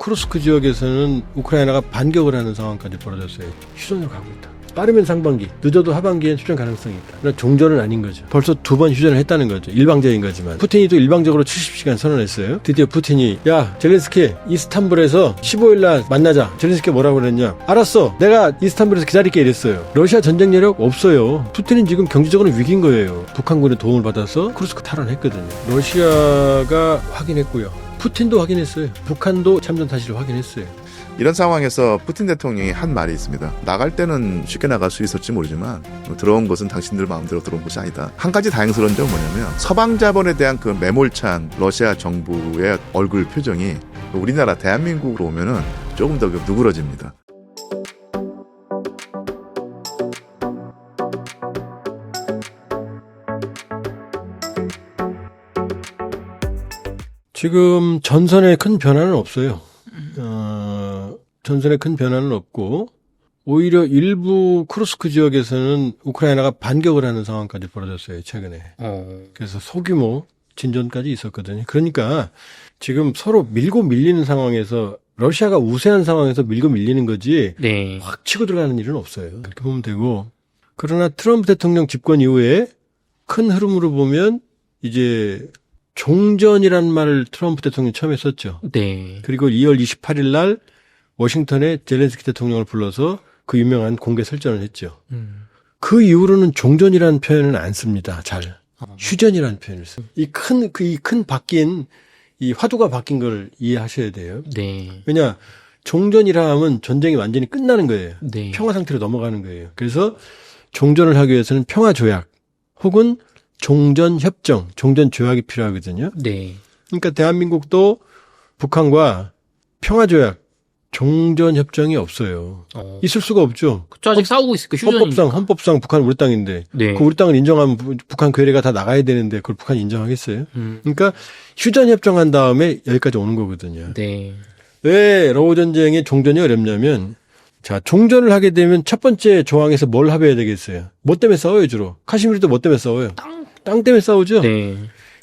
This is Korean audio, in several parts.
쿠르스크 지역에서는 우크라이나가 반격을 하는 상황까지 벌어졌어요. 휴전으로 가고 있다. 빠르면 상반기, 늦어도 하반기엔 휴전 가능성이 있다. 그러나 종전은 아닌 거죠. 벌써 2번 휴전을 했다는 거죠. 일방적인 거지만. 푸틴이 또 일방적으로 70시간 선언했어요. 드디어 푸틴이 야 젤렌스키 이스탄불에서 15일 날 만나자. 젤렌스키가 뭐라고 그랬냐. 알았어. 내가 이스탄불에서 기다릴게 이랬어요. 러시아 전쟁 여력 없어요. 푸틴은 지금 경제적으로 위기인 거예요. 북한군의 도움을 받아서 쿠르스크 탈환했거든요. 러시아가 확인했고요. 푸틴도 확인했어요. 북한도 참전 사실을 확인했어요. 이런 상황에서 푸틴 대통령이 한 말이 있습니다. 나갈 때는 쉽게 나갈 수 있을지 모르지만 들어온 것은 당신들 마음대로 들어온 것이 아니다. 한 가지 다행스러운 점은 뭐냐면 서방 자본에 대한 그 매몰찬 러시아 정부의 얼굴 표정이 우리나라 대한민국으로 오면은 조금 더 누그러집니다. 지금 전선에 큰 변화는 없어요. 전선에 큰 변화는 없고 오히려 일부 쿠르스크 지역에서는 우크라이나가 반격을 하는 상황까지 벌어졌어요. 최근에. 그래서 소규모 진전까지 있었거든요. 그러니까 지금 서로 밀고 밀리는 상황에서 러시아가 우세한 상황에서 밀고 밀리는 거지 네. 확 치고 들어가는 일은 없어요. 그렇게 보면 되고 그러나 트럼프 대통령 집권 이후에 큰 흐름으로 보면 이제 종전이라는 말을 트럼프 대통령이 처음 했었죠. 네. 그리고 2월 28일 날 워싱턴에 젤렌스키 대통령을 불러서 그 유명한 공개 설전을 했죠. 그 이후로는 종전이라는 표현은 안 씁니다. 잘. 휴전이라는 표현을 써요. 이 큰 바뀐, 이 화두가 바뀐 걸 이해하셔야 돼요. 네. 왜냐, 종전이라 하면 전쟁이 완전히 끝나는 거예요. 네. 평화 상태로 넘어가는 거예요. 그래서 종전을 하기 위해서는 평화조약 혹은 종전협정, 종전조약이 필요하거든요. 네. 그러니까 대한민국도 북한과 평화조약, 종전협정이 없어요. 있을 수가 없죠. 그쵸, 아직 싸우고 있을 거 휴전이니까. 헌법상 북한은 우리 땅인데 네. 그 우리 땅을 인정하면 북한 괴뢰가 다 나가야 되는데 그걸 북한이 인정하겠어요? 그러니까 휴전협정한 다음에 여기까지 오는 거거든요. 네. 왜 러우 전쟁의 종전이 어렵냐면 자, 종전을 하게 되면 첫 번째 조항에서 뭘 합의해야 되겠어요? 뭐 때문에 싸워요, 주로? 카시미르도 뭐 때문에 싸워요? 땅 때문에 싸우죠? 네.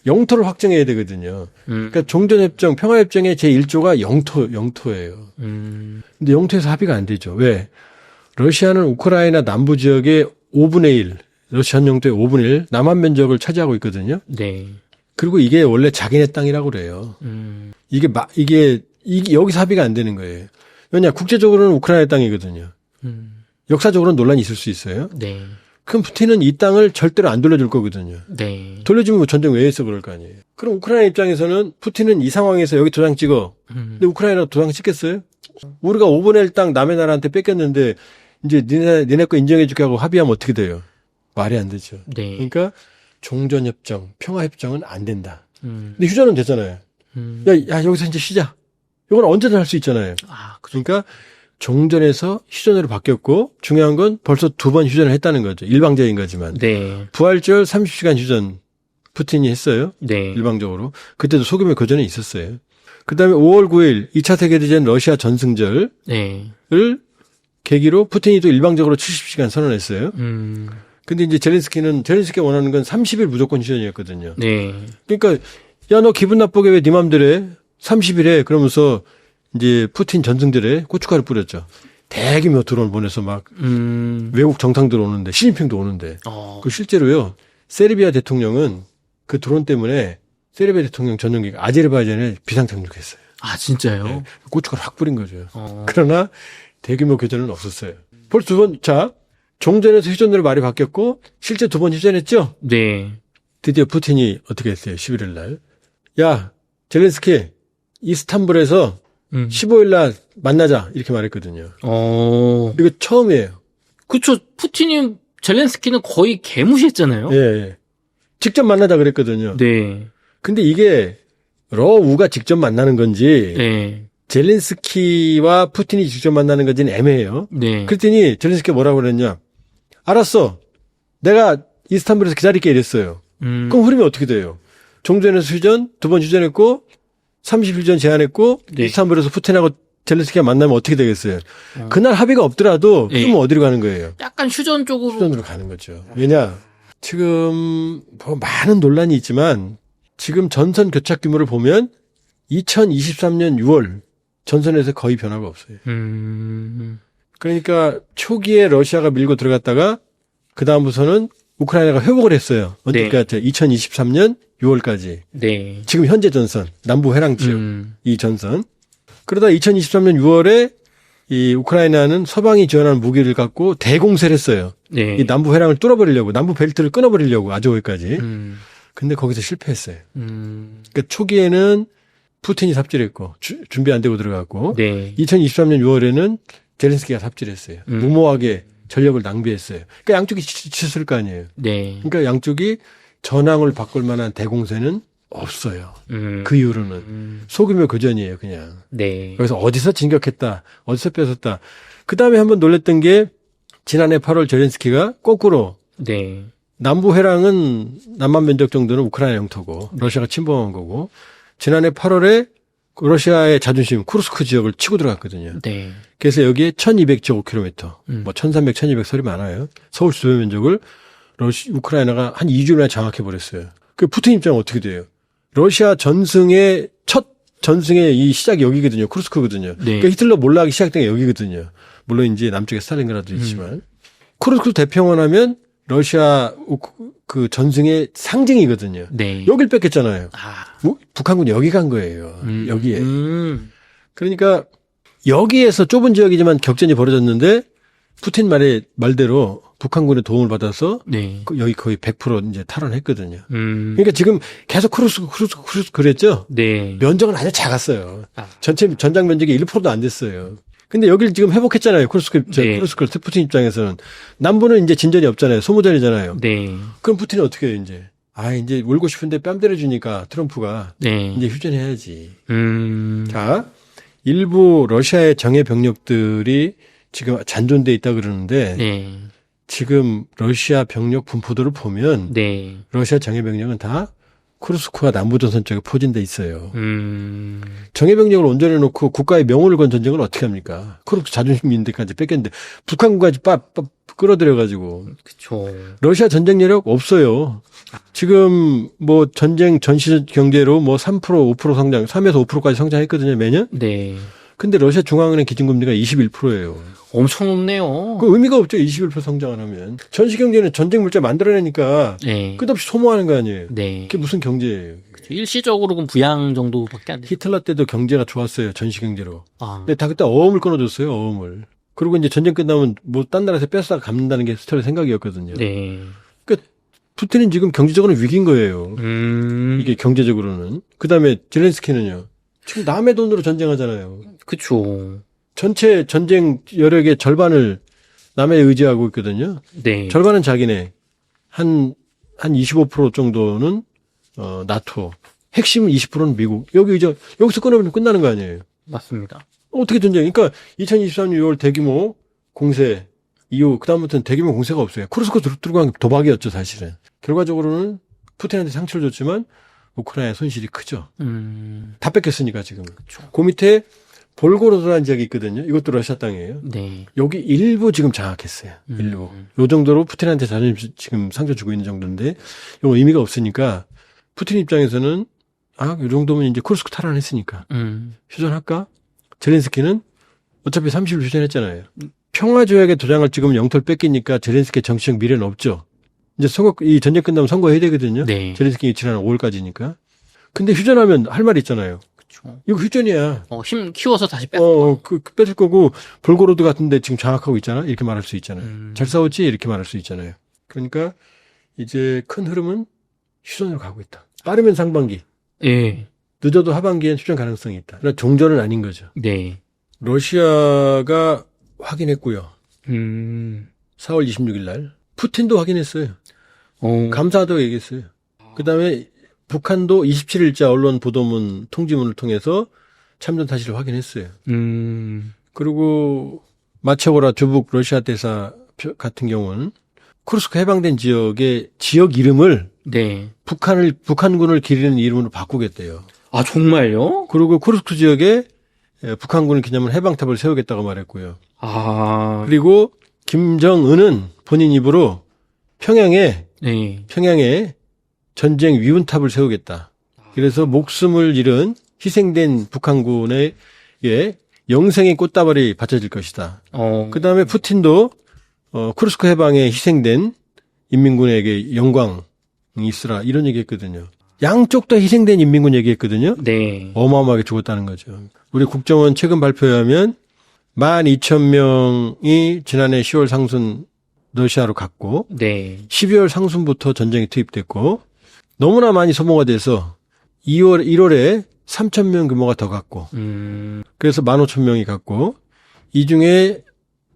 영토를 확정해야 되거든요. 그러니까 종전협정, 평화협정의 제1조가 영토예요. 근데 영토에서 합의가 안 되죠. 왜? 러시아는 우크라이나 남부 지역의 5분의 1, 러시아 영토의 5분의 1, 남한 면적을 차지하고 있거든요. 네. 그리고 이게 원래 자기네 땅이라고 그래요. 이게 여기서 합의가 안 되는 거예요. 왜냐? 국제적으로는 우크라이나 땅이거든요. 역사적으로는 논란이 있을 수 있어요. 네. 그럼 푸틴은 이 땅을 절대로 안 돌려줄 거거든요. 네. 돌려주면 뭐 전쟁 왜 했어 그럴 거 아니에요. 그럼 우크라이나 입장에서는 푸틴은 이 상황에서 여기 도장 찍어. 근데 우크라이나가 도장 찍겠어요? 우리가 5분의 1 땅 남의 나라한테 뺏겼는데 이제 니네 거 인정해 줄게 하고 합의하면 어떻게 돼요? 말이 안 되죠. 네. 그러니까 종전협정, 평화협정은 안 된다. 근데 휴전은 되잖아요. 야 여기서 이제 쉬자. 이건 언제든 할 수 있잖아요. 아, 그러니까 종전에서 휴전으로 바뀌었고 중요한 건 벌써 2번 휴전을 했다는 거죠. 일방적인 거지만. 네. 부활절 30시간 휴전 푸틴이 했어요. 네. 일방적으로. 그때도 소규모 교전이 있었어요. 그다음에 5월 9일 2차 세계대전 러시아 전승절을 네. 계기로 푸틴이 또 일방적으로 70시간 선언했어요. 근데 이제 젤렌스키가 원하는 건 30일 무조건 휴전이었거든요. 네. 그러니까 야 너 기분 나쁘게 왜 네 맘대로 해? 30일에 그러면서 이제 푸틴 전승절에 고춧가루 뿌렸죠. 대규모 드론 보내서 막 외국 정상들 오는데 시진핑도 오는데 그 실제로요. 세르비아 대통령은 그 드론 때문에 세르비아 대통령 전용기가 아제르바이잔에 비상 착륙했어요. 아, 진짜요? 네. 고춧가루 확 뿌린 거죠. 그러나 대규모 교전은 없었어요. 벌써 2번 자 종전에서 휴전으로 말이 바뀌었고 실제 2번 휴전했죠. 네. 드디어 푸틴이 어떻게 했어요? 11일 날. 야 젤렌스키 이스탄불에서 15일 날 만나자 이렇게 말했거든요. 이거 처음이에요. 그쵸. 푸틴이 젤렌스키는 거의 개무시했잖아요. 예. 직접 만나자 그랬거든요. 네. 근데 이게 러우가 직접 만나는 건지 네. 젤렌스키와 푸틴이 직접 만나는 건지는 애매해요. 네. 그랬더니 젤렌스키가 뭐라고 그랬냐. 알았어. 내가 이스탄불에서 기다릴게 이랬어요. 그럼 흐름이 어떻게 돼요? 종전에서 휴전, 2번 휴전했고 30일 전 제안했고 네. 이스탄불에서 푸틴하고 젤렌스키가 만나면 어떻게 되겠어요? 그날 합의가 없더라도 네. 그러면 어디로 가는 거예요? 약간 휴전 쪽으로. 휴전으로 가는 거죠. 왜냐? 지금 뭐 많은 논란이 있지만 지금 전선 교착 규모를 보면 2023년 6월 전선에서 거의 변화가 없어요. 그러니까 초기에 러시아가 밀고 들어갔다가 그 다음부터는 우크라이나가 회복을 했어요. 그러니까 2023년 6월까지. 네. 지금 현재 전선, 남부 해랑 지역 이 전선. 그러다 2023년 6월에 이 우크라이나는 서방이 지원하는 무기를 갖고 대공세를 했어요. 네. 이 남부 회랑을 뚫어버리려고, 남부 벨트를 끊어버리려고 아조우까지. 근데 거기서 실패했어요. 그러니까 초기에는 푸틴이 삽질했고 준비 안 되고 들어갔고 네. 2023년 6월에는 젤렌스키가 삽질했어요. 무모하게 전력을 낭비했어요. 그러니까 양쪽이 지쳤을 거 아니에요. 네. 그러니까 양쪽이 전황을 바꿀 만한 대공세는 없어요. 그 이후로는 소규모 교전이에요, 그냥. 네. 그래서 어디서 진격했다, 어디서 뺏었다. 그 다음에 한번 놀랬던 게 지난해 8월 젤렌스키가 거꾸로 네. 남부 회랑은 남만 면적 정도는 우크라이나 영토고 러시아가 침범한 거고 지난해 8월에 러시아의 자존심 쿠르스크 지역을 치고 들어갔거든요. 네. 그래서 여기에 1200제곱킬로미터, 뭐 1300, 1200 소리 많아요. 서울 주변 면적을 우크라이나가 한 2주 만에 장악해 버렸어요. 그 푸틴 입장은 어떻게 돼요? 러시아 전승의 첫 전승의 이 시작이 여기거든요. 쿠르스크거든요. 네. 그러니까 히틀러 몰락이 시작된 게 여기거든요. 물론 이제 남쪽에 스탈린그라도 있지만 쿠르스크 대평원 하면 러시아 그 전승의 상징이거든요. 네. 여길 뺏겼잖아요. 아. 북한군이 여기 간 거예요. 여기에. 음. 그러니까 여기에서 좁은 지역이지만 격전이 벌어졌는데 푸틴 말대로 북한군의 도움을 받아서 네. 여기 거의 100% 이제 탈환했거든요. 음. 그러니까 지금 계속 쿠르스크 그랬죠? 네. 면적은 아주 작았어요. 아. 전체 전장 면적이 1%도 안 됐어요. 근데 여기를 지금 회복했잖아요. 쿠르스크 푸틴 입장에서는. 남부는 이제 진전이 없잖아요. 소모전이잖아요. 네. 그럼 푸틴이 어떻게 해요, 이제? 이제 울고 싶은데 뺨 때려주니까 트럼프가 네. 이제 휴전해야지. 음. 자, 일부 러시아의 정예 병력들이 지금 잔존돼 있다 그러는데 네. 지금 러시아 병력 분포도를 보면 네. 러시아 정예 병력은 다 쿠르스크와 남부전선 쪽에 포진돼 있어요. 음. 정예 병력을 온전해 놓고 국가의 명운을 건 전쟁을 어떻게 합니까? 쿠르스크 자존심인데까지 뺏겼는데 북한군까지 끌어들여가지고 그쵸. 러시아 전쟁 여력 없어요. 지금 뭐 전쟁 전시 경제로 뭐 3% 5% 성장, 3에서 5%까지 성장했거든요, 매년. 네. 근데 러시아 중앙은행 기준금리가 21%예요. 엄청 높네요. 그 의미가 없죠. 21% 성장을 하면. 전시 경제는 전쟁 물자 만들어내니까 네. 끝없이 소모하는 거 아니에요. 네. 그게 무슨 경제예요. 일시적으로 그럼 부양 정도밖에 안 돼. 히틀러 때도 경제가 좋았어요. 전시 경제로. 아. 근데 다 그때 어음을 끊어줬어요. 어음을. 그리고 이제 전쟁 끝나면 뭐 딴 나라에서 뺏어다 갚는다는 게 스타일의 생각이었거든요. 네. 그러니까 푸틴은 지금 경제적으로 위기인 거예요. 이게 경제적으로는. 그다음에 젤렌스키는요. 지금 남의 돈으로 전쟁하잖아요. 그쵸. 전체 전쟁 여력의 절반을 남에 의지하고 있거든요. 네. 절반은 자기네. 한 25% 정도는 나토. 핵심 20%는 미국. 여기서 끊으면 끝나는 거 아니에요. 맞습니다. 어떻게 전쟁? 그러니까 2023년 6월 대규모 공세 이후 그다음부터는 대규모 공세가 없어요. 쿠르스크 들어간 게 도박이었죠, 사실은. 결과적으로는 푸틴한테 상처를 줬지만 우크라이나의 손실이 크죠. 다 뺏겼으니까 지금. 그쵸. 그 밑에 볼고로드라는 지역이 있거든요. 이것도 러시아 땅이에요. 네. 여기 일부 지금 장악했어요. 일부. 요 정도로 푸틴한테 자존심 지금 상처 주고 있는 정도인데 이거 의미가 없으니까 푸틴 입장에서는 이 정도면 이제 쿠르스크 탈환했으니까 휴전할까? 젤렌스키는 어차피 30일 휴전했잖아요. 평화조약에 도장을 찍으면 영토를 뺏기니까 젤렌스키의 정치적 미래는 없죠. 이제 이 전쟁 끝나면 선거해야 되거든요. 네. 젤렌스키 지난 5월까지니까. 근데 휴전하면 할 말이 있잖아요. 그쵸. 이거 휴전이야. 힘 키워서 다시 뺐어. 뺏을 거고, 볼고로드 같은데 지금 장악하고 있잖아? 이렇게 말할 수 있잖아요. 잘 싸웠지? 이렇게 말할 수 있잖아요. 그러니까, 이제 큰 흐름은 휴전으로 가고 있다. 빠르면 상반기. 예. 늦어도 하반기엔 휴전 가능성이 있다. 그러나 종전은 아닌 거죠. 네. 러시아가 확인했고요. 4월 26일 날. 푸틴도 확인했어요. 감사하다고 얘기했어요. 그 다음에 북한도 27일자 언론 보도문 통지문을 통해서 참전 사실을 확인했어요. 그리고 마체오라 주북 러시아 대사 같은 경우는 쿠르스크 해방된 지역의 지역 이름을 네. 북한군을 기리는 이름으로 바꾸겠대요. 아, 정말요? 그리고 쿠르스크 지역에 북한군을 기념한 해방탑을 세우겠다고 말했고요. 아. 그리고 김정은은 본인 입으로 평양에 네. 전쟁 위훈탑을 세우겠다. 그래서 목숨을 잃은 희생된 북한군의 영생의 꽃다발이 받쳐질 것이다. 어. 그 다음에 푸틴도 쿠르스크 해방에 희생된 인민군에게 영광이 있으라 이런 얘기했거든요. 양쪽 다 희생된 인민군 얘기했거든요. 네. 어마어마하게 죽었다는 거죠. 우리 국정원 최근 발표에 하면 12,000명이 지난해 10월 상순 러시아로 갔고 네. 12월 상순부터 전쟁에 투입됐고 너무나 많이 소모가 돼서 1월에 3,000명 규모가 더 갔고 그래서 15,000명이 갔고 이 중에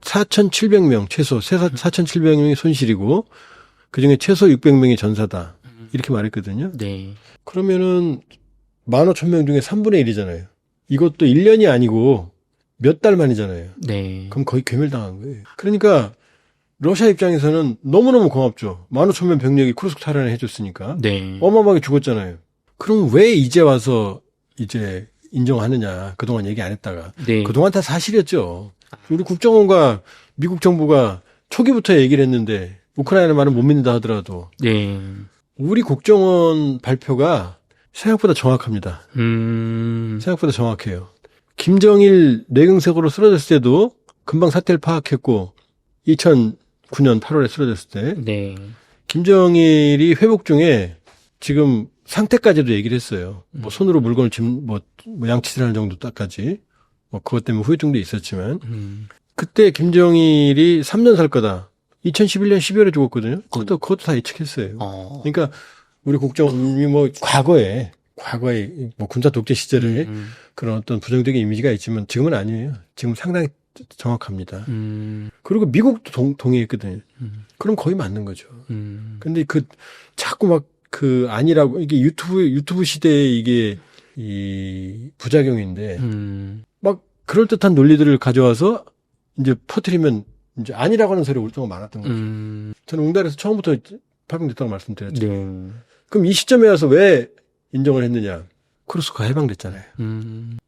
4,700명 최소 4,700명이 손실이고 그중에 최소 600명이 전사다. 이렇게 말했거든요. 네. 그러면은 15,000명 중에 3분의 1이잖아요. 이것도 1년이 아니고 몇 달 만이잖아요. 네. 그럼 거의 괴멸당한 거예요. 그러니까 러시아 입장에서는 너무너무 고맙죠. 15,000명 병력이 쿠르스크 탈환을 해줬으니까. 네. 어마어마하게 죽었잖아요. 그럼 왜 이제 와서 이제 인정하느냐. 그동안 얘기 안 했다가. 네. 그동안 다 사실이었죠. 우리 국정원과 미국 정부가 초기부터 얘기를 했는데 우크라이나 말은 못 믿는다 하더라도 네. 우리 국정원 발표가 생각보다 정확합니다. 생각보다 정확해요. 김정일 뇌경색으로 쓰러졌을 때도 금방 사태를 파악했고 2009년 8월에 쓰러졌을 때 네. 김정일이 회복 중에 지금 상태까지도 얘기를 했어요. 뭐 손으로 물건을 뭐 양치질하는 정도까지. 뭐 그것 때문에 후유증도 있었지만 그때 김정일이 3년 살 거다. 2011년 12월에 죽었거든요. 그것도 다 예측했어요. 그러니까 우리 국정원이 뭐 과거에 뭐 군사 독재 시절에 그런 어떤 부정적인 이미지가 있지만 지금은 아니에요. 지금 상당히 정확합니다. 그리고 미국도 동의했거든요. 그럼 거의 맞는 거죠. 근데 자꾸 막 아니라고 이게 유튜브 시대에 이게 이 부작용인데 막 그럴듯한 논리들을 가져와서 이제 퍼뜨리면 이제 아니라고 하는 소리가 오랫동안 많았던 거죠. 저는 웅달에서 처음부터 파병됐다고 말씀드렸죠. 네. 그럼 이 시점에 와서 왜 인정을 했느냐? 쿠르스크가 해방됐잖아요.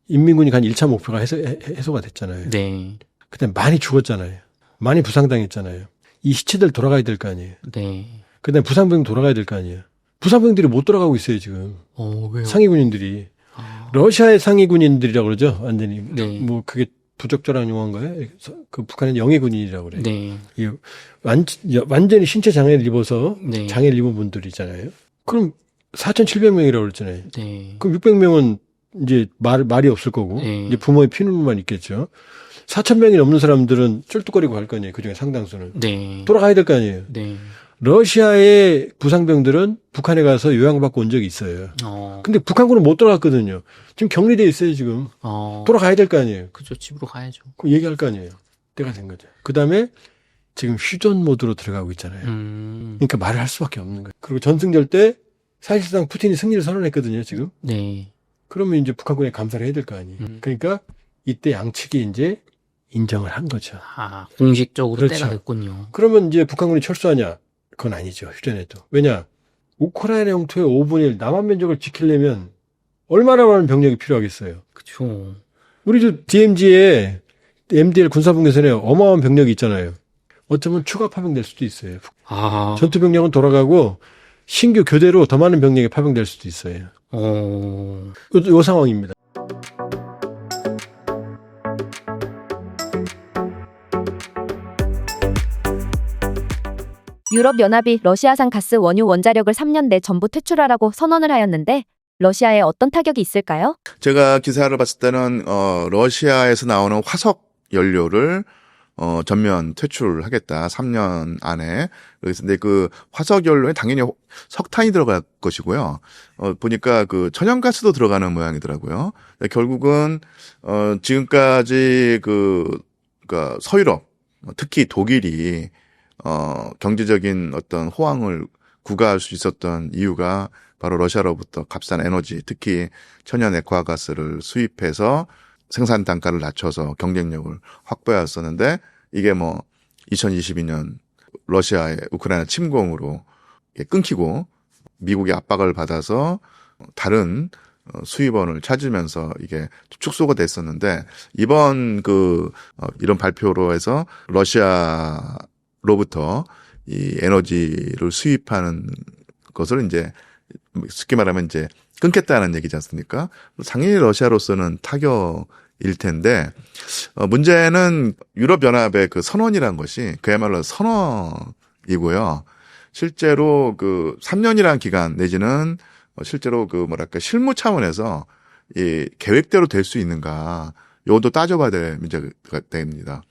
인민군이 간 1차 목표가 해소가 됐잖아요. 네. 그때 많이 죽었잖아요. 많이 부상당했잖아요. 이 시체들 돌아가야 될 거 아니에요. 네. 그다음에 부상병 돌아가야 될 거 아니에요. 부상병들이 못 돌아가고 있어요, 지금. 왜요? 상위군인들이. 러시아의 상위군인들이라고 그러죠, 완전히. 네. 뭐, 그게 부적절한 용어인가요? 그 북한은 영해군인이라고 그래요. 네. 완전히 신체 장애를 입어서 네. 장애를 입은 분들이잖아요. 그럼 4,700명이라고 그랬잖아요. 네. 그럼 600명은 이제 말이 없을 거고, 네. 이제 부모의 피눈물만 있겠죠. 4,000명이 넘는 사람들은 쩔뚝거리고 갈 거 아니에요. 그 중에 상당수는. 네. 돌아가야 될 거 아니에요. 네. 러시아의 부상병들은 북한에 가서 요양받고 온 적이 있어요. 근데 북한군은 못 돌아갔거든요. 지금 격리돼 있어요, 지금. 돌아가야 될 거 아니에요. 그죠. 집으로 가야죠. 그 얘기할 거 아니에요. 때가 된 거죠. 그 다음에 지금 휴전 모드로 들어가고 있잖아요. 그러니까 말을 할 수밖에 없는 거예요. 그리고 전승절 때 사실상 푸틴이 승리를 선언했거든요, 지금. 네. 그러면 이제 북한군에 감사를 해야 될 거 아니에요. 그러니까 이때 양측이 이제 인정을 한 거죠. 공식적으로 그렇죠. 때가 됐군요. 그러면 이제 북한군이 철수하냐? 그건 아니죠. 휴전에도. 왜냐? 우크라이나 영토의 5분의 1 남한 면적을 지키려면 얼마나 많은 병력이 필요하겠어요. 그렇죠. 우리 저 DMZ에 MDL 군사분계선에 어마어마한 병력이 있잖아요. 어쩌면 추가 파병될 수도 있어요. 전투 병력은 돌아가고 신규 교대로 더 많은 병력이 파병될 수도 있어요. 요 상황입니다. 유럽연합이 러시아산 가스 원유 원자력을 3년 내 전부 퇴출하라고 선언을 하였는데 러시아에 어떤 타격이 있을까요? 제가 기사를 봤을 때는 러시아에서 나오는 화석 연료를 전면 퇴출하겠다. 3년 안에. 그래서 근데 그 화석 연료에 당연히 석탄이 들어갈 것이고요. 보니까 그 천연가스도 들어가는 모양이더라고요. 결국은 지금까지 그러니까 서유럽, 특히 독일이 경제적인 어떤 호황을 구가할 수 있었던 이유가 바로 러시아로부터 값싼 에너지, 특히 천연 액화가스를 수입해서 생산 단가를 낮춰서 경쟁력을 확보해왔었는데 이게 뭐 2022년 러시아의 우크라이나 침공으로 끊기고 미국의 압박을 받아서 다른 수입원을 찾으면서 이게 축소가 됐었는데 이번 이런 발표로 해서 러시아로부터 이 에너지를 수입하는 것을 이제 쉽게 말하면 이제 끊겠다는 얘기지 않습니까? 당연히 러시아로서는 타격이 텐데 문제는 유럽연합의 그 선언이라는 것이 그야말로 선언이고요. 실제로 그 3년이라는 기간 내지는 실제로 그 뭐랄까 실무 차원에서 이 계획대로 될 수 있는가 이것도 따져봐야 될 문제가 됩니다.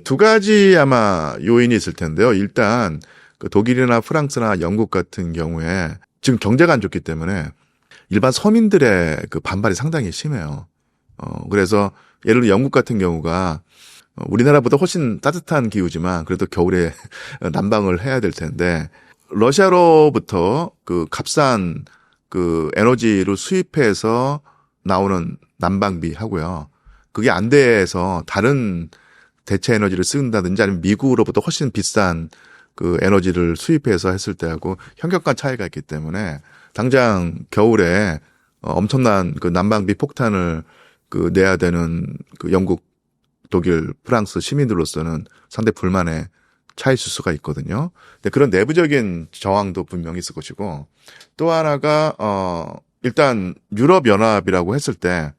두 가지 아마 요인이 있을 텐데요. 일단 그 독일이나 프랑스나 영국 같은 경우에 지금 경제가 안 좋기 때문에 일반 서민들의 그 반발이 상당히 심해요. 그래서 예를 들어 영국 같은 경우가 우리나라보다 훨씬 따뜻한 기후지만 그래도 겨울에 난방을 해야 될 텐데 러시아로부터 그 값싼 그 에너지를 수입해서 나오는 난방비 하고요. 그게 안 돼서 다른 대체 에너지를 쓴다든지 아니면 미국으로부터 훨씬 비싼 그 에너지를 수입해서 했을 때하고 현격한 차이가 있기 때문에 당장 겨울에 엄청난 그 난방비 폭탄을 그 내야 되는 그 영국, 독일, 프랑스 시민들로서는 상당히 불만에 차 있을 수가 있거든요. 근데 그런 내부적인 저항도 분명히 있을 것이고 또 하나가 일단 유럽 연합이라고 했을 때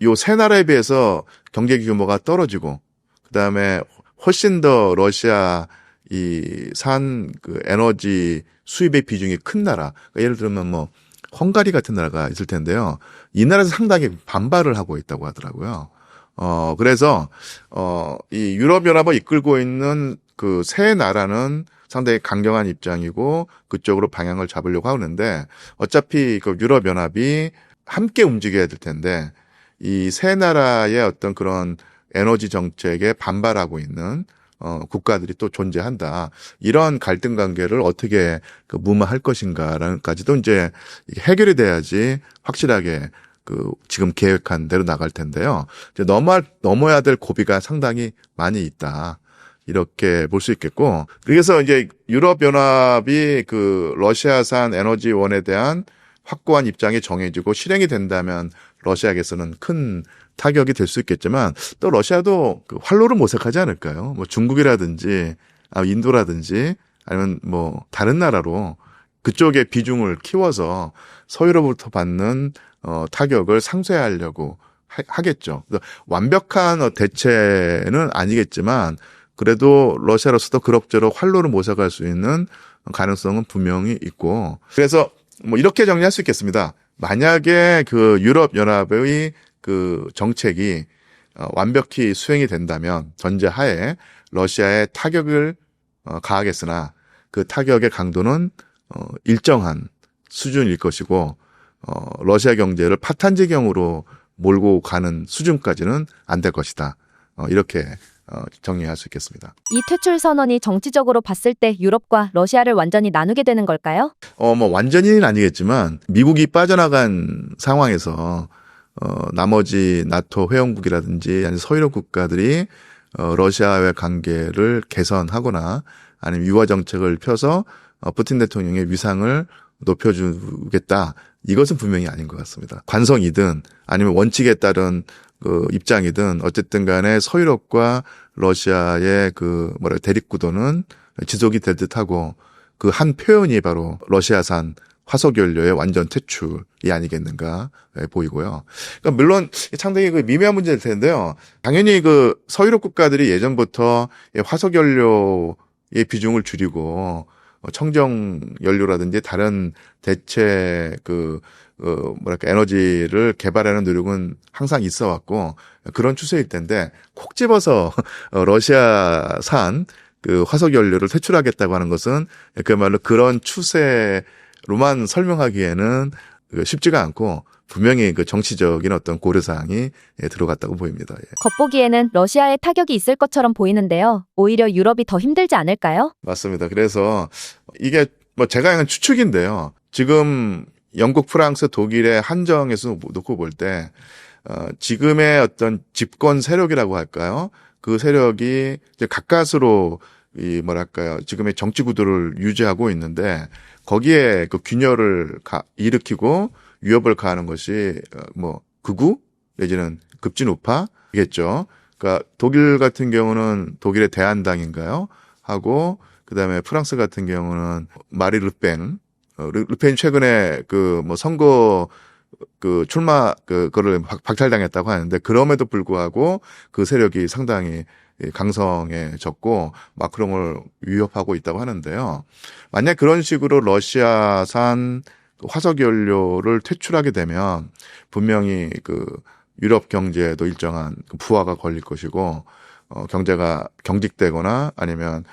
요 세 나라에 비해서 경제 규모가 떨어지고 그다음에 훨씬 더 러시아 이 산 그 에너지 수입의 비중이 큰 나라. 그러니까 예를 들면 뭐 헝가리 같은 나라가 있을 텐데요. 이 나라에서 상당히 반발을 하고 있다고 하더라고요. 그래서 이 유럽 연합을 이끌고 있는 그 세 나라는 상당히 강경한 입장이고 그쪽으로 방향을 잡으려고 하는데 어차피 그 유럽 연합이 함께 움직여야 될 텐데 이 세 나라의 어떤 그런 에너지 정책에 반발하고 있는 국가들이 또 존재한다. 이런 갈등 관계를 어떻게 그 무마할 것인가라는까지도 이제 해결이 돼야지 확실하게 그 지금 계획한 대로 나갈 텐데요. 이제 넘어야 될 고비가 상당히 많이 있다. 이렇게 볼 수 있겠고. 그래서 이제 유럽 연합이 그 러시아산 에너지원에 대한 확고한 입장이 정해지고 실행이 된다면 러시아에게서는 큰 타격이 될 수 있겠지만 또 러시아도 그 활로를 모색하지 않을까요? 뭐 중국이라든지 인도라든지 아니면 뭐 다른 나라로 그쪽의 비중을 키워서 서유로부터 받는 타격을 상쇄하려고 하겠죠. 그래서 완벽한 대체는 아니겠지만 그래도 러시아로서도 그럭저럭 활로를 모색할 수 있는 가능성은 분명히 있고 그래서 뭐 이렇게 정리할 수 있겠습니다. 만약에 그 유럽 연합의 그 정책이 완벽히 수행이 된다면 전제하에 러시아에 타격을 가하겠으나 그 타격의 강도는 일정한 수준일 것이고 러시아 경제를 파탄지경으로 몰고 가는 수준까지는 안 될 것이다. 이렇게 정리할 수 있겠습니다. 이 퇴출 선언이 정치적으로 봤을 때 유럽과 러시아를 완전히 나누게 되는 걸까요? 뭐 완전히는 아니겠지만 미국이 빠져나간 상황에서 나머지 나토 회원국이라든지 아니면 서유럽 국가들이 러시아와의 관계를 개선하거나 아니면 유화 정책을 펴서 푸틴 대통령의 위상을 높여주겠다. 이것은 분명히 아닌 것 같습니다. 관성이든 아니면 원칙에 따른 그 입장이든 어쨌든 간에 서유럽과 러시아의 그 대립구도는 지속이 될 듯하고 그 한 표현이 바로 러시아산 화석연료의 완전 퇴출이 아니겠는가 보이고요. 그러니까 물론 상당히 그 미묘한 문제일 텐데요. 당연히 그 서유럽 국가들이 예전부터 화석연료의 비중을 줄이고 청정 연료라든지 다른 대체 에너지를 개발하는 노력은 항상 있어 왔고 그런 추세일 텐데 콕 집어서 러시아산 그 화석 연료를 퇴출하겠다고 하는 것은 그야말로 그런 추세로만 설명하기에는 쉽지가 않고 분명히 그 정치적인 어떤 고려사항이 들어갔다고 보입니다. 겉보기에는 러시아에 타격이 있을 것처럼 보이는데요. 오히려 유럽이 더 힘들지 않을까요? 맞습니다. 그래서 이게 뭐 제가 하는 추측인데요. 지금 영국, 프랑스, 독일의 한정에서 놓고 볼 때 지금의 어떤 집권 세력이라고 할까요? 그 세력이 이제 가까스로 지금의 정치 구도를 유지하고 있는데 거기에 그 균열을 일으키고 위협을 가하는 것이 극우 내지는 급진 우파겠죠. 그러니까 독일 같은 경우는 독일의 대한당인가요? 하고 그다음에 프랑스 같은 경우는 마리 르펜 최근에 선거 그 출마 그거를 박탈당했다고 하는데 그럼에도 불구하고 그 세력이 상당히 강성해졌고 마크롱을 위협하고 있다고 하는데요. 만약 그런 식으로 러시아산 화석 연료를 퇴출하게 되면 분명히 그 유럽 경제에도 일정한 부하가 걸릴 것이고 경제가 경직되거나 아니면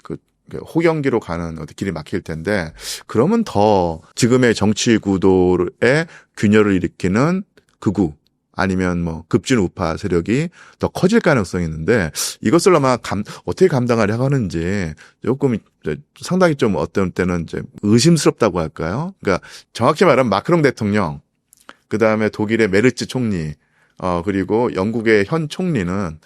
그 호경기로 가는 어떤 길이 막힐 텐데 그러면 더 지금의 정치 구도의 균열을 일으키는 극우 아니면 뭐 급진 우파 세력이 더 커질 가능성이 있는데 이것을 아마 어떻게 감당하려고 하는지 조금 상당히 좀 어떤 때는 이제 의심스럽다고 할까요? 그러니까 정확히 말하면 마크롱 대통령, 그 다음에 독일의 메르츠 총리, 그리고 영국의 현 총리는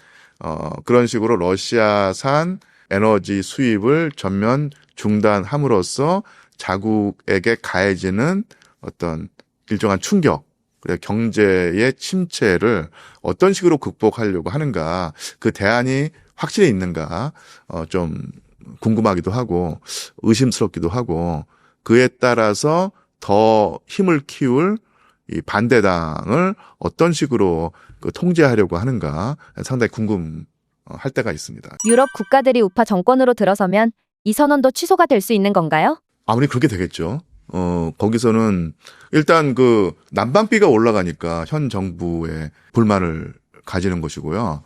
그런 식으로 러시아산 에너지 수입을 전면 중단함으로써 자국에게 가해지는 어떤 일정한 충격, 그리고 경제의 침체를 어떤 식으로 극복하려고 하는가, 그 대안이 확실히 있는가, 좀 궁금하기도 하고, 의심스럽기도 하고, 그에 따라서 더 힘을 키울 이 반대당을 어떤 식으로 통제하려고 하는가 상당히 궁금할 때가 있습니다. 유럽 국가들이 우파 정권으로 들어서면 이 선언도 취소가 될 수 있는 건가요? 아무리 그렇게 되겠죠. 거기서는 일단 그 난방비가 올라가니까 현 정부에 불만을 가지는 것이고요.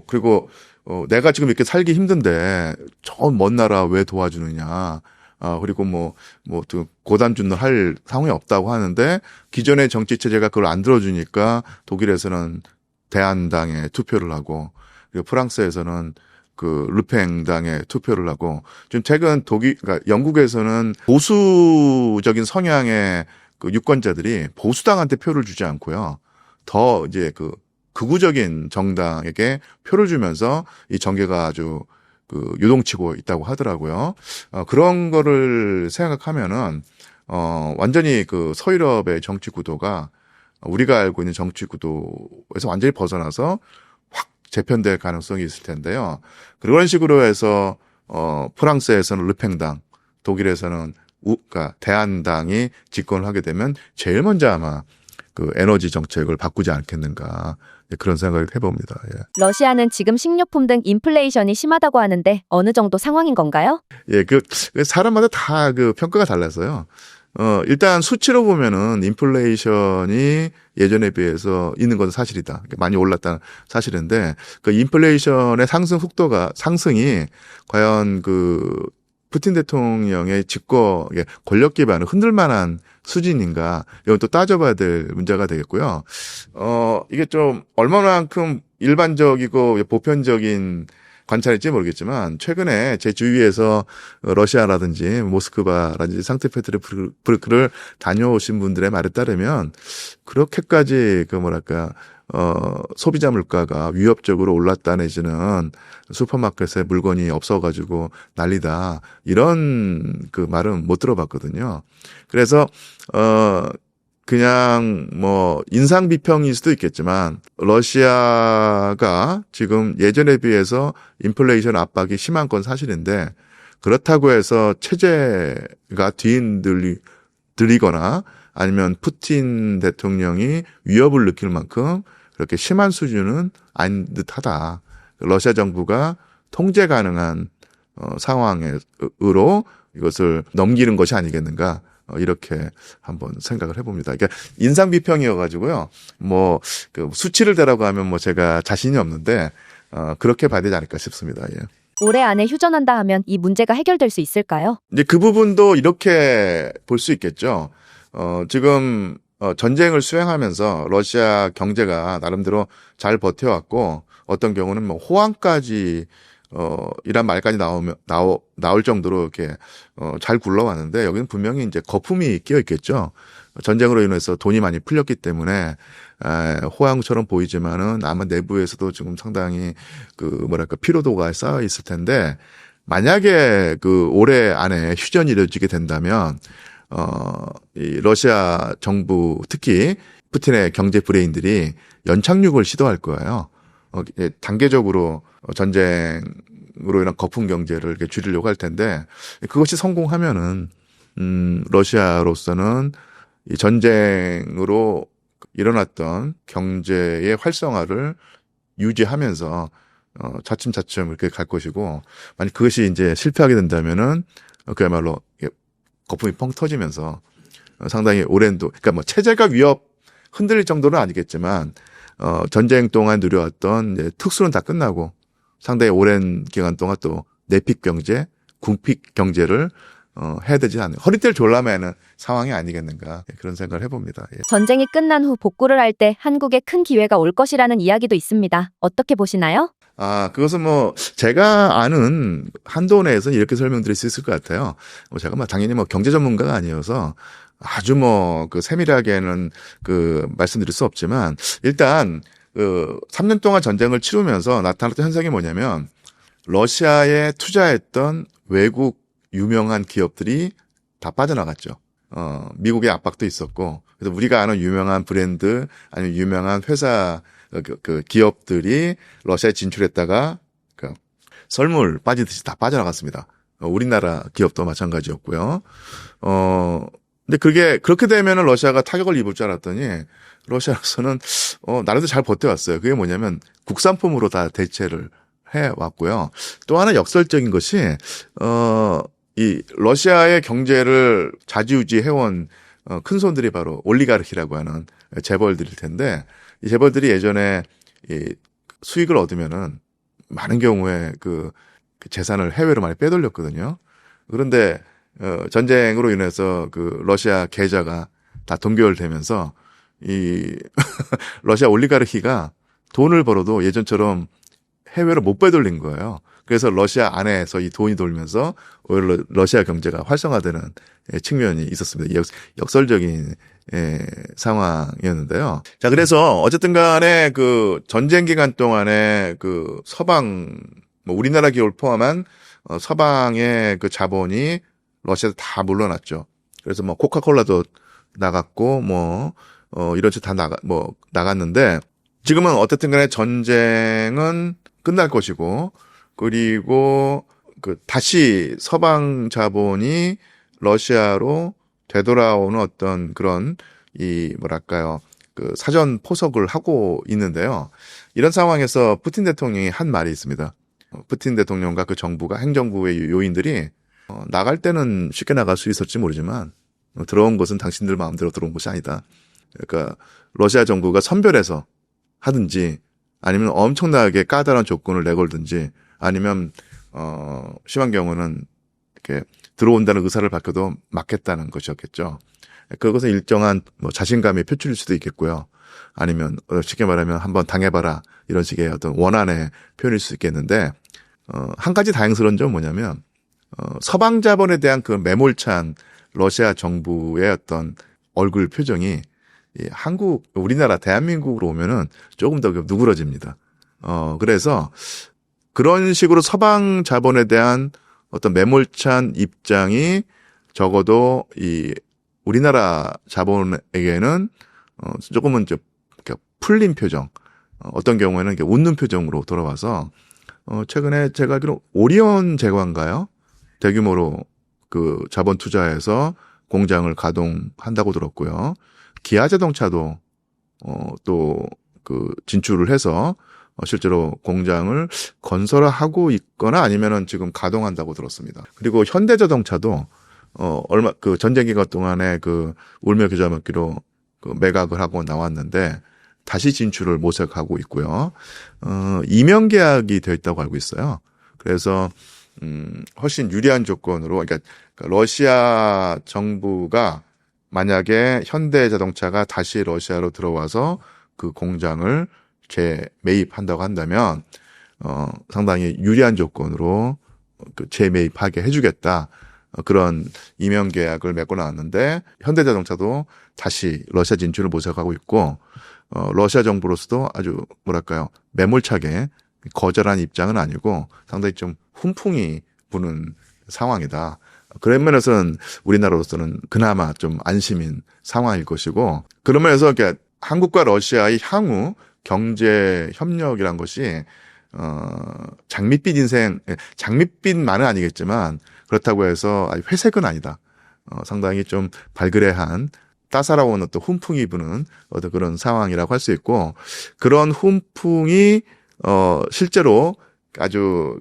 그리고 내가 지금 이렇게 살기 힘든데 저 먼 나라 왜 도와주느냐. 그리고 또 고단준을 할 상황이 없다고 하는데 기존의 정치 체제가 그걸 안 들어주니까 독일에서는 대안당에 투표를 하고 그리고 프랑스에서는 그 르팽당에 투표를 하고 좀 최근 그러니까 영국에서는 보수적인 성향의 그 유권자들이 보수당한테 표를 주지 않고요. 더 이제 그 극우적인 정당에게 표를 주면서 이 정계가 아주 유동치고 있다고 하더라고요. 그런 거를 생각하면은, 완전히 그 서유럽의 정치 구도가 우리가 알고 있는 정치 구도에서 완전히 벗어나서 확 재편될 가능성이 있을 텐데요. 그런 식으로 해서, 프랑스에서는 르팽당, 독일에서는 그러니까 대안당이 집권을 하게 되면 제일 먼저 아마 그 에너지 정책을 바꾸지 않겠는가. 그런 생각을 해봅니다. 예. 러시아는 지금 식료품 등 인플레이션이 심하다고 하는데 어느 정도 상황인 건가요? 예, 사람마다 다 평가가 달라서요. 일단 수치로 보면은 인플레이션이 예전에 비해서 있는 것은 사실이다. 많이 올랐다는 사실인데, 그 인플레이션의 상승이 과연 푸틴 대통령의 권력 기반을 흔들 만한 수준인가, 이건 또 따져봐야 될 문제가 되겠고요. 이게 좀 얼마만큼 일반적이고 보편적인 관찰일지 모르겠지만, 최근에 제 주위에서 러시아라든지 모스크바라든지 상트페테르부르크를 다녀오신 분들의 말에 따르면, 그렇게까지 소비자 물가가 위협적으로 올랐다 내지는 슈퍼마켓에 물건이 없어가지고 난리다. 이런 말은 못 들어봤거든요. 그래서, 그냥 인상 비평일 수도 있겠지만 러시아가 지금 예전에 비해서 인플레이션 압박이 심한 건 사실인데 그렇다고 해서 체제가 뒤흔들리거나 아니면 푸틴 대통령이 위협을 느낄 만큼 그렇게 심한 수준은 아닌 듯하다. 러시아 정부가 통제 가능한 상황으로 이것을 넘기는 것이 아니겠는가. 이렇게 한번 생각을 해봅니다. 그러니까 인상 비평이어가지고요. 수치를 대라고 하면 제가 자신이 없는데 그렇게 봐야 되지 않을까 싶습니다. 예. 올해 안에 휴전한다 하면 이 문제가 해결될 수 있을까요? 이제 그 부분도 이렇게 볼 수 있겠죠. 지금 전쟁을 수행하면서 러시아 경제가 나름대로 잘 버텨왔고 어떤 경우는 호황까지 이란 말까지 나올 정도로 이렇게, 잘 굴러왔는데, 여기는 분명히 이제 거품이 끼어 있겠죠. 전쟁으로 인해서 돈이 많이 풀렸기 때문에, 호황처럼 보이지만은 아마 내부에서도 지금 상당히 피로도가 쌓여 있을 텐데, 만약에 올해 안에 휴전이 이루어지게 된다면, 이 러시아 정부, 특히 푸틴의 경제 브레인들이 연착륙을 시도할 거예요. 단계적으로 전쟁으로 인한 거품 경제를 이렇게 줄이려고 할 텐데 그것이 성공하면은 러시아로서는 이 전쟁으로 일어났던 경제의 활성화를 유지하면서 차츰차츰 이렇게 갈 것이고, 만약 그것이 이제 실패하게 된다면은 그야말로 거품이 펑 터지면서 상당히 오랜 그러니까 뭐 체제가 흔들릴 정도는 아니겠지만 전쟁 동안 누려왔던 이제 특수는 다 끝나고 상당히 오랜 기간 동안 또 내픽 경제, 궁핍 경제를 해야 되지 않는 허리띠를 졸라매는 상황이 아니겠는가 그런 생각을 해봅니다. 예. 전쟁이 끝난 후 복구를 할 때 한국에 큰 기회가 올 것이라는 이야기도 있습니다. 어떻게 보시나요? 그것은 뭐 제가 아는 한도 내에서는 이렇게 설명드릴 수 있을 것 같아요. 제가 당연히 경제 전문가가 아니어서 아주 그 세밀하게는 말씀드릴 수 없지만, 일단 3년 동안 전쟁을 치르면서 나타났던 현상이 뭐냐면, 러시아에 투자했던 외국 유명한 기업들이 다 빠져나갔죠. 미국의 압박도 있었고, 그래서 우리가 아는 유명한 브랜드 아니면 유명한 회사 기업들이 러시아에 진출했다가 썰물 빠지듯이 다 빠져나갔습니다. 우리나라 기업도 마찬가지였고요. 근데 그렇게 되면은 러시아가 타격을 입을 줄 알았더니 러시아로서는 나름대로 잘 버텨왔어요. 그게 뭐냐면 국산품으로 다 대체를 해왔고요. 또 하나 역설적인 것이 이 러시아의 경제를 좌지우지해온 큰 손들이 바로 올리가르히라고 하는 재벌들일 텐데, 이 재벌들이 예전에 이 수익을 얻으면은 많은 경우에 그 재산을 해외로 많이 빼돌렸거든요. 그런데 전쟁으로 인해서 러시아 계좌가 다 동결되면서 이 러시아 올리가르히가 돈을 벌어도 예전처럼 해외로 못 빼돌린 거예요. 그래서 러시아 안에서 이 돈이 돌면서 오히려 러시아 경제가 활성화되는 측면이 있었습니다. 역설적인 상황이었는데요. 자, 그래서 어쨌든 간에 전쟁 기간 동안에 서방, 우리나라 기업을 포함한 서방의 자본이 러시아에서 다 물러났죠. 그래서 코카콜라도 나갔고, 이런 식다 나갔는데, 지금은 어쨌든 간에 전쟁은 끝날 것이고, 그리고 다시 서방 자본이 러시아로 되돌아오는 어떤 그런 사전 포석을 하고 있는데요. 이런 상황에서 푸틴 대통령이 한 말이 있습니다. 푸틴 대통령과 정부가 행정부의 요인들이 나갈 때는 쉽게 나갈 수 있을지 모르지만 들어온 것은 당신들 마음대로 들어온 것이 아니다. 그러니까 러시아 정부가 선별해서 하든지 아니면 엄청나게 까다로운 조건을 내걸든지 아니면 심한 경우는 이렇게 들어온다는 의사를 밝혀도 막겠다는 것이었겠죠. 그것은 일정한 자신감의 표출일 수도 있겠고요. 아니면 쉽게 말하면 한번 당해봐라 이런 식의 어떤 원한의 표현일 수 있겠는데, 한 가지 다행스러운 점은 뭐냐면 서방 자본에 대한 매몰찬 러시아 정부의 어떤 얼굴 표정이 우리나라 대한민국으로 오면은 조금 더 누그러집니다. 그래서 그런 식으로 서방 자본에 대한 어떤 매몰찬 입장이 적어도 우리나라 자본에게는 조금은 풀린 표정, 어떤 경우에는 웃는 표정으로 돌아와서 최근에 제가 알기로 오리온 제과인가요? 대규모로 자본 투자해서 공장을 가동한다고 들었고요. 기아 자동차도 또 진출을 해서 실제로 공장을 건설하고 있거나 아니면은 지금 가동한다고 들었습니다. 그리고 현대자동차도 전쟁 기간 동안에 울며 겨자 먹기로 매각을 하고 나왔는데 다시 진출을 모색하고 있고요. 이명 계약이 되어 있다고 알고 있어요. 그래서 훨씬 유리한 조건으로, 그러니까 러시아 정부가 만약에 현대자동차가 다시 러시아로 들어와서 공장을 재매입한다고 한다면 상당히 유리한 조건으로 재매입하게 해주겠다. 그런 이명 계약을 맺고 나왔는데, 현대자동차도 다시 러시아 진출을 모색하고 있고, 러시아 정부로서도 아주 매몰차게 거절한 입장은 아니고 상당히 좀 훈풍이 부는 상황이다. 그런 면에서는 우리나라로서는 그나마 좀 안심인 상황일 것이고, 그런 면에서 한국과 러시아의 향후 경제 협력이란 것이 장밋빛만은 아니겠지만 그렇다고 해서 회색은 아니다. 상당히 좀 발그레한 따사로운 어떤 훈풍이 부는 어떤 그런 상황이라고 할 수 있고, 그런 훈풍이 실제로 아주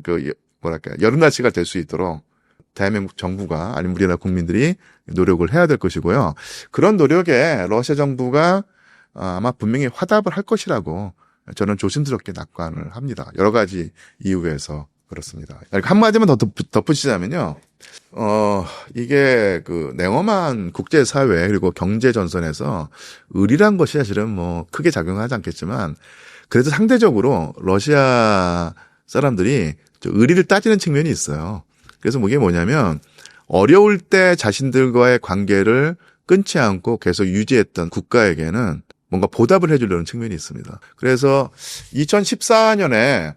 여름 날씨가 될 수 있도록 대한민국 정부가 아니면 우리나라 국민들이 노력을 해야 될 것이고요. 그런 노력에 러시아 정부가 아마 분명히 화답을 할 것이라고 저는 조심스럽게 낙관을 합니다. 여러 가지 이유에서 그렇습니다. 한마디만 더 덧붙이자면요. 이게 그 냉엄한 국제사회 그리고 경제 전선에서 의리란 것이 사실은 뭐 크게 작용하지 않겠지만, 그래도 상대적으로 러시아 사람들이 의리를 따지는 측면이 있어요. 그래서 이게 뭐냐면, 어려울 때 자신들과의 관계를 끊지 않고 계속 유지했던 국가에게는 뭔가 보답을 해주려는 측면이 있습니다. 그래서 2014년에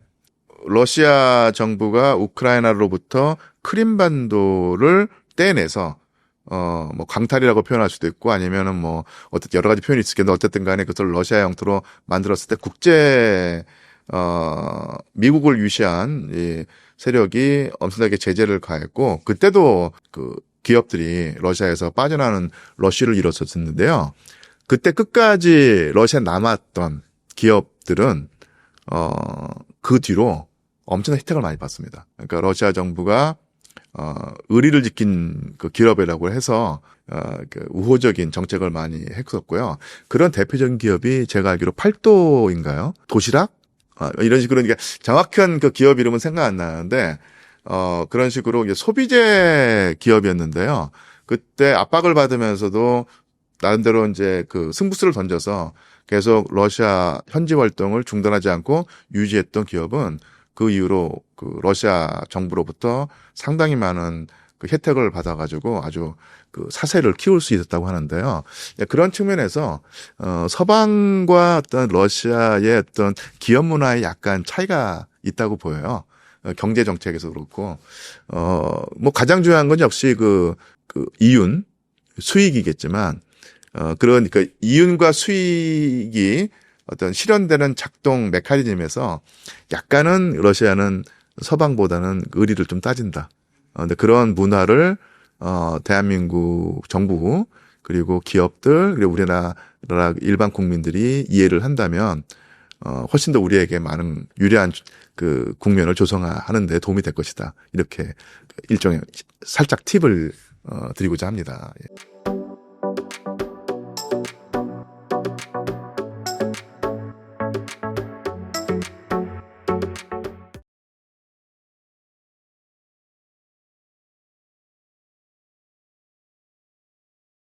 러시아 정부가 우크라이나로부터 크림반도를 떼내서 뭐 강탈이라고 표현할 수도 있고, 아니면은 뭐 어쨌든 여러 가지 표현이 있겠는데, 어쨌든 간에 그것을 러시아 영토로 만들었을 때 미국을 위시한 이 세력이 엄청나게 제재를 가했고, 그때도 그 기업들이 러시아에서 빠져나오는 러쉬를 일었었는데요. 그때 끝까지 러시아에 남았던 기업들은 그 뒤로 엄청난 혜택을 많이 받습니다. 그러니까 러시아 정부가 의리를 지킨 그 기업이라고 해서 그 우호적인 정책을 많이 했었고요. 그런 대표적인 기업이 제가 알기로 팔도인가요? 도시락? 이런 식으로, 그러니까 정확한 그 기업 이름은 생각 안 나는데 그런 식으로 이제 소비재 기업이었는데요. 그때 압박을 받으면서도 나름대로 이제 그 승부수를 던져서 계속 러시아 현지 활동을 중단하지 않고 유지했던 기업은 그 이후로 그 러시아 정부로부터 상당히 많은 그 혜택을 받아가지고 아주 그 사세를 키울 수 있었다고 하는데요. 그런 측면에서 서방과 어떤 러시아의 어떤 기업 문화에 약간 차이가 있다고 보여요. 경제 정책에서 그렇고, 뭐 가장 중요한 건 역시 그 이윤, 수익이겠지만, 그러니까 이윤과 수익이 어떤 실현되는 작동 메커니즘에서 약간은 러시아는 서방보다는 의리를 좀 따진다. 근데 그런 문화를 대한민국 정부 그리고 기업들 그리고 우리나라 일반 국민들이 이해를 한다면 훨씬 더 우리에게 많은 유리한 그 국면을 조성하는 데 도움이 될 것이다. 이렇게 일종의 살짝 팁을 드리고자 합니다. 예.